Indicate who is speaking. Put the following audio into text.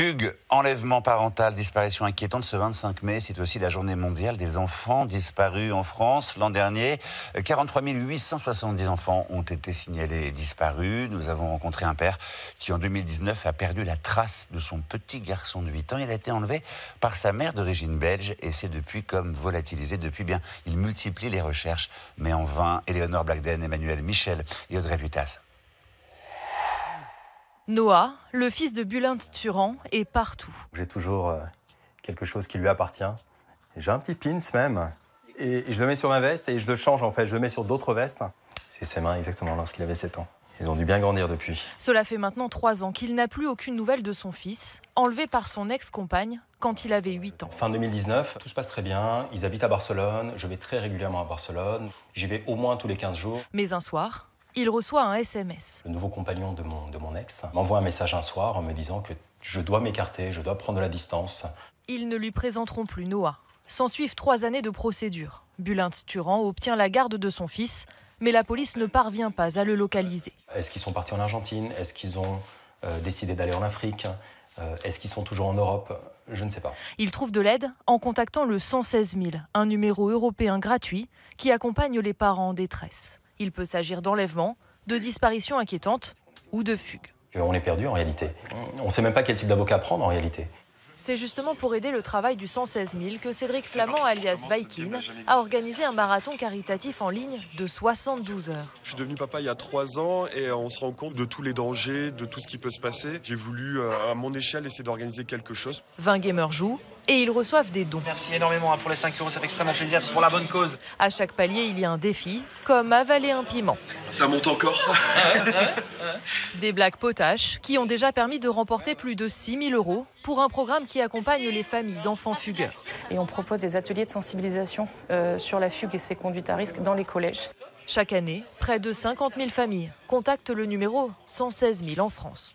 Speaker 1: Fugue, enlèvement parental, disparition inquiétante ce 25 mai. C'est aussi la journée mondiale des enfants disparus en France. L'an dernier, 43 870 enfants ont été signalés disparus. Nous avons rencontré un père qui, en 2019, a perdu la trace de son petit garçon de 8 ans. Il a été enlevé par sa mère d'origine belge et c'est depuis comme volatilisé. Depuis, bien, il multiplie les recherches, mais en vain. Éléonore Blagden, Emmanuel Michel et Audrey Vuittas.
Speaker 2: Noah, le fils de Bulint-Turan, est partout.
Speaker 3: J'ai toujours quelque chose qui lui appartient. J'ai un petit pins même. Et je le mets sur ma veste et je le change en fait. Je le mets sur d'autres vestes. C'est ses mains exactement lorsqu'il avait 7 ans. Ils ont dû bien grandir depuis.
Speaker 2: Cela fait maintenant 3 ans qu'il n'a plus aucune nouvelle de son fils, enlevé par son ex-compagne quand il avait 8 ans.
Speaker 3: Fin 2019, tout se passe très bien. Ils habitent à Barcelone. Je vais très régulièrement à Barcelone. J'y vais au moins tous les 15 jours.
Speaker 2: Mais un soir, il reçoit un SMS.
Speaker 3: Le nouveau compagnon de mon ex m'envoie un message un soir en me disant que je dois m'écarter, je dois prendre de la distance.
Speaker 2: Ils ne lui présenteront plus Noah. S'ensuivent 3 années de procédure. Bulint-Turan obtient la garde de son fils, mais la police ne parvient pas à le localiser.
Speaker 3: Est-ce qu'ils sont partis en Argentine? Est-ce qu'ils ont décidé d'aller en Afrique? Est-ce qu'ils sont toujours en Europe? Je ne sais pas.
Speaker 2: Il trouve de l'aide en contactant le 116 000, un numéro européen gratuit qui accompagne les parents en détresse. Il peut s'agir d'enlèvement, de disparition inquiétante ou de fugue.
Speaker 3: On est perdu en réalité. On ne sait même pas quel type d'avocat prendre en réalité.
Speaker 2: C'est justement pour aider le travail du 116 000 que Cédric Flamand, alias Viking, a organisé un marathon caritatif en ligne de 72 heures.
Speaker 4: Je suis devenu papa il y a 3 ans et on se rend compte de tous les dangers, de tout ce qui peut se passer. J'ai voulu, à mon échelle, essayer d'organiser quelque chose.
Speaker 2: 20 gamers jouent et ils reçoivent des dons.
Speaker 5: Merci énormément pour les 5 €, ça fait extrêmement plaisir, pour la bonne cause.
Speaker 2: À chaque palier, il y a un défi, comme avaler un piment.
Speaker 4: Ça monte encore.
Speaker 2: Des blagues potaches qui ont déjà permis de remporter plus de 6 000 € pour un programme qui accompagne les familles d'enfants fugueurs.
Speaker 6: Et on propose des ateliers de sensibilisation sur la fugue et ses conduites à risque dans les collèges.
Speaker 2: Chaque année, près de 50 000 familles contactent le numéro 116 000 en France.